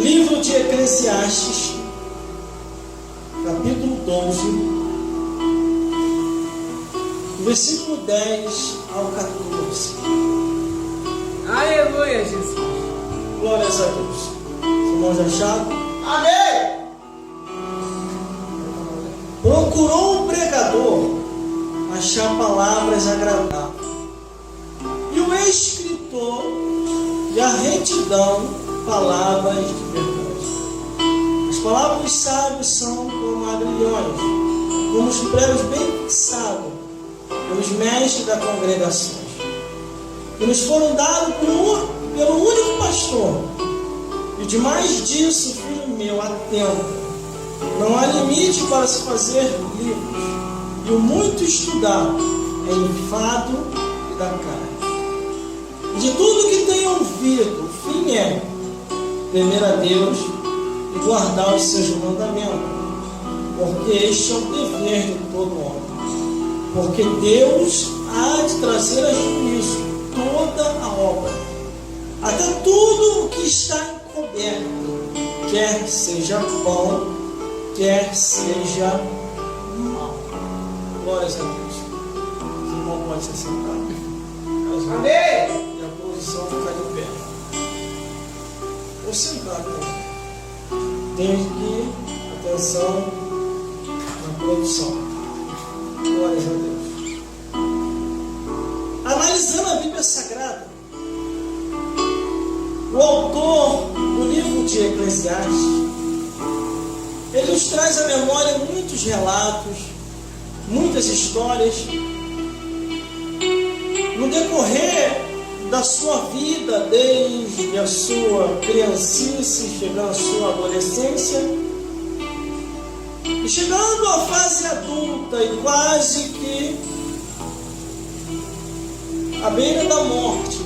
Livro de Eclesiastes, capítulo 12, versículo 10 ao 14. Aleluia, Jesus. Glórias a Deus. Os irmãos acharam? Amém! Procurou um pregador achar palavras agradáveis, e o escritor e a retidão palavras de verdade. As palavras dos sábios são como agrilhões, como os pregos bem fixados pelos mestres da congregação, que nos foram dados pelo único pastor. E demais disso, filho meu, atenta. Não há limite para se fazer livros, e o muito estudar é enfado e da carne. De tudo que tenho ouvido, o fim é temer a Deus e guardar os seus mandamentos, porque este é o dever de todo homem. Porque Deus há de trazer a juízo toda a obra, até tudo o que está encoberto, quer seja bom, quer seja mal. Glórias a Deus. Os irmãos podem se sentar. Amém! E a posição ficar de pé. Vou sentar também. Tenho que atenção na produção. Glórias a Deus. Analisando a Bíblia Sagrada, o autor do livro de Eclesiastes, ele nos traz à memória muitos relatos, muitas histórias, no decorrer da sua vida, desde a sua criancice, chegando à sua adolescência, e chegando à fase adulta e quase que à beira da morte.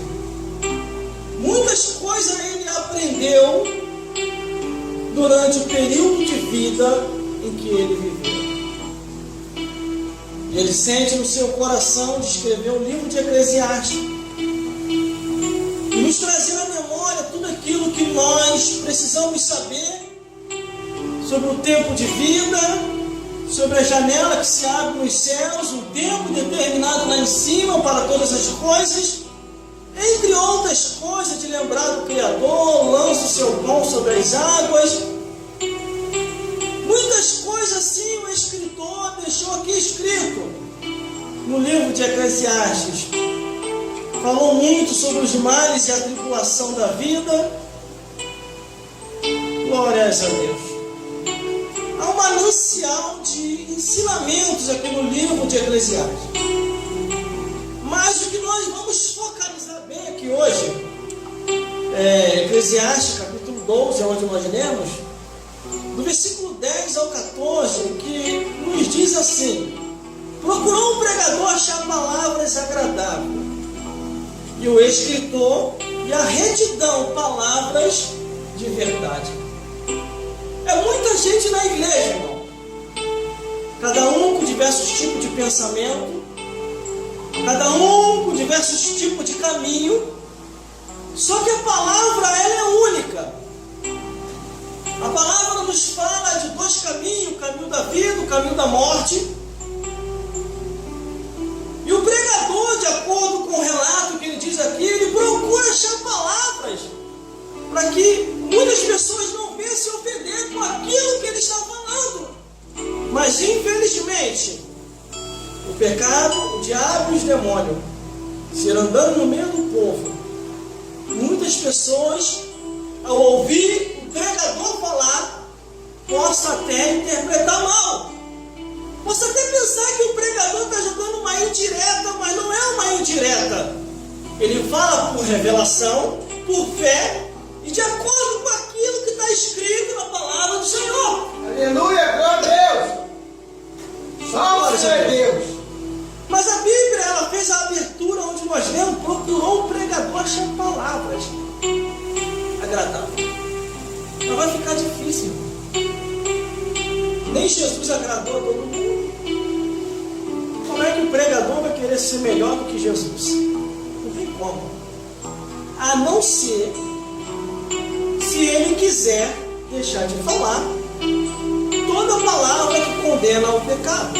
Muitas coisas ele aprendeu durante o período de vida em que ele viveu. E ele sente no seu coração de escrever o livro de Eclesiastes e nos trazer à memória tudo aquilo que nós precisamos saber sobre o tempo de vida, sobre a janela que se abre nos céus, o tempo determinado lá em cima para todas as coisas, entre outras coisas, de lembrar do Criador, lança o seu pão sobre as águas. Muitas coisas assim o escritor deixou aqui escrito no livro de Eclesiastes. Falou muito sobre os males e a tribulação da vida. Glórias a Deus. Há um manancial de ensinamentos aqui no livro de Eclesiastes. Mas o que nós vamos focalizar bem aqui hoje é Eclesiastes capítulo 12, onde nós lemos, do versículo 10 ao 14, que nos diz assim: procurou um pregador achar palavras agradáveis, e o escritor e a retidão palavras de verdade. É muita gente na igreja, irmão, cada um com diversos tipos de pensamento, cada um com diversos tipos de caminho, só que a palavra ela é única. A palavra nos fala de dois caminhos, o caminho da vida, o caminho da morte. E o pregador, de acordo com o relato que ele diz aqui, ele procura achar palavras para que muitas pessoas não venham se ofender com aquilo que ele está falando. Mas infelizmente, o pecado, o diabo e os demônios se andando no meio do povo. Muitas pessoas, ao ouvir o pregador falar, possa até interpretar mal. Possa até pensar que o pregador está jogando uma indireta, mas não é uma indireta. Ele fala por revelação, por fé e de acordo com aquilo que está escrito na palavra do Senhor. Aleluia, glória a Deus! Salve a Deus! Mas a Bíblia, ela fez a abertura onde nós lemos, procurou um pregador achar palavras agradáveis. Mas vai ficar difícil, irmão. Nem Jesus agradou a todo mundo. Como é que o pregador vai querer ser melhor do que Jesus? Não tem como. A não ser se ele quiser quiser deixar de falar toda palavra que condena o pecado,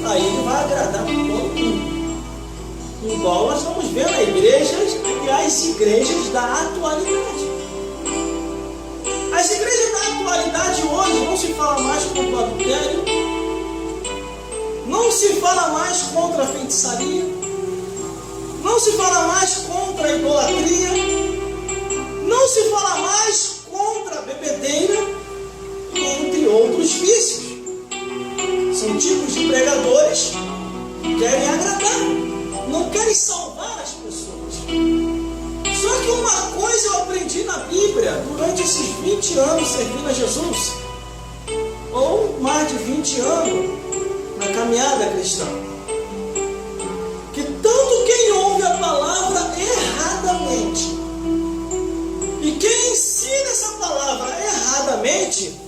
aí ele vai agradar todo mundo. Igual nós estamos vendo as igrejas da atualidade. As igrejas da atualidade hoje não se fala mais contra o adultério, não se fala mais contra a feitiçaria, não se fala mais contra a idolatria, não se fala mais contra a bebedeira, entre outros vícios. São tipos de pregadores que querem agradar, não querem salvar as pessoas. Só que uma coisa eu aprendi na Bíblia durante esses 20 anos servindo a Jesus, ou mais de 20 anos na caminhada cristã, que tanto quem ouve a palavra erradamente e quem ensina essa palavra erradamente,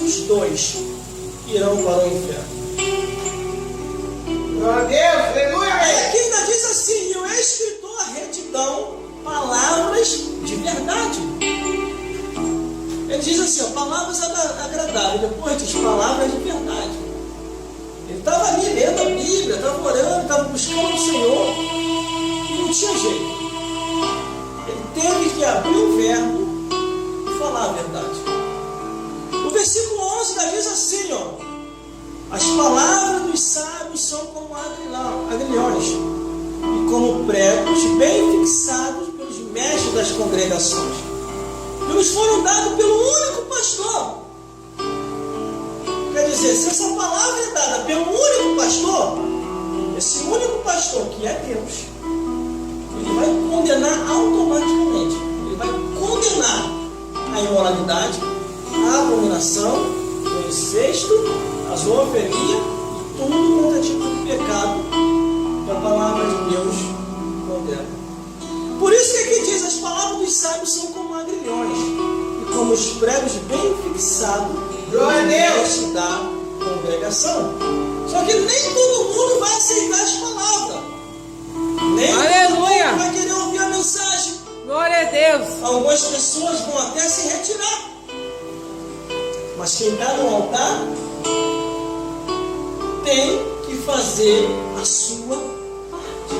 os dois irão para o inferno. Glória a Deus, aleluia. É que ainda diz assim: e o escritor a retidão, palavras de verdade. Ele diz assim, ó, palavras agradáveis. Depois diz palavras de verdade. Ele estava ali lendo a Bíblia, estava orando, estava buscando o Senhor, e não tinha jeito. Ele teve que abrir o verbo e falar a verdade. O versículo 11 diz assim, ó: as palavras dos sábios são como agrilhões e como pregos bem fixados pelos mestres das congregações, que nos foram dados pelo único pastor. Quer dizer, se essa palavra é dada pelo único pastor, esse único pastor, que é Deus, ele vai condenar automaticamente. Ele vai condenar a imoralidade, a abominação, o incesto, a zoofilia e tudo quanto é tipo de pecado que a palavra de Deus condena. Por isso que aqui diz: as palavras dos sábios são como agrilhões e como os pregos bem fixados no da congregação. Só que nem todo mundo vai aceitar as palavras, nem todo mundo vai querer ouvir a mensagem. Glória a Deus. Algumas pessoas vão até se retirar, mas quem está no altar tem que fazer a sua parte.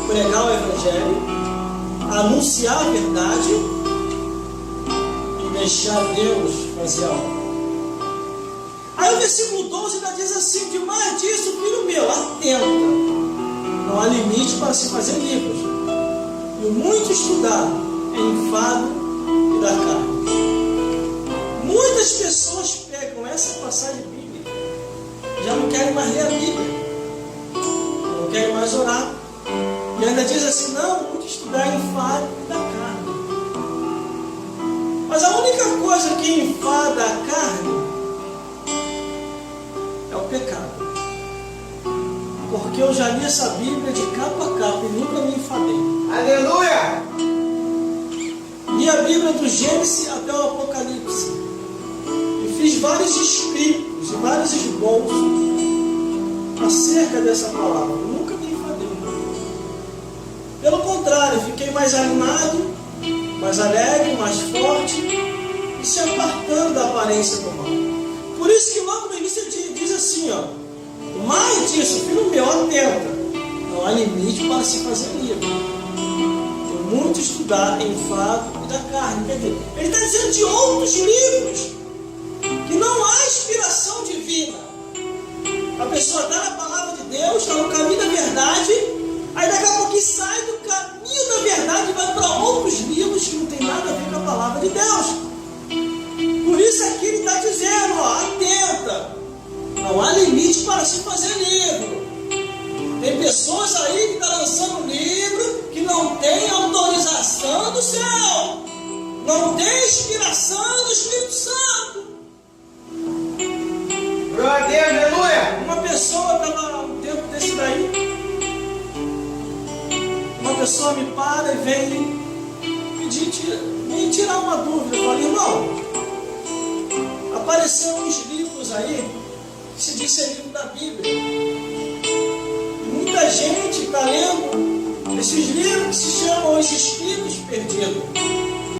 Pregar o Evangelho, anunciar a verdade e deixar Deus fazer a obra. Aí o versículo 12 ainda diz assim: demais disso, filho meu, atenta, não há limite para se fazer livros, e o muito estudar é enfado e da carne. Muitas pessoas pegam essa passagem bíblica, já não querem mais ler a Bíblia, não querem mais orar, e ainda diz assim: não, muito estudar é enfado e da carne. Mas a única coisa que enfada a carne é o pecado. Porque eu já li essa Bíblia de capa a capa e nunca me enfadei. Aleluia! Li a Bíblia do Gênesis até o Apocalipse. E fiz vários escritos e vários esboços acerca dessa palavra. Eu nunca me enfadei. Pelo contrário, fiquei mais animado, mais alegre, mais forte e se apartando da aparência do mal. Por isso que logo no início ele diz assim, ó: mais disso, filho meu, atenta, não há limite para se fazer livre. Tem muito estudar em enfado e da carne. Quer dizer, ele está dizendo de outros livros que não há inspiração divina. A pessoa está na palavra de Deus, está no caminho da verdade, aí daqui a pouco sai do caminho da verdade e vai para outros livros que não tem nada a ver com a palavra de Deus. Por isso aqui ele está dizendo, ó, atenta, não há limite para se fazer livro. Tem pessoas aí que estão lançando livro que não tem autorização do céu, não tem inspiração do Espírito Santo. Glória a Deus, aleluia! Uma pessoa estava um tempo desse daí, uma pessoa me para e vem me tirar uma dúvida. Eu falei: irmão, apareceram uns livros aí que se diz ser livro da Bíblia. E muita gente está lendo esses livros que se chamam Os Escritos Perdidos.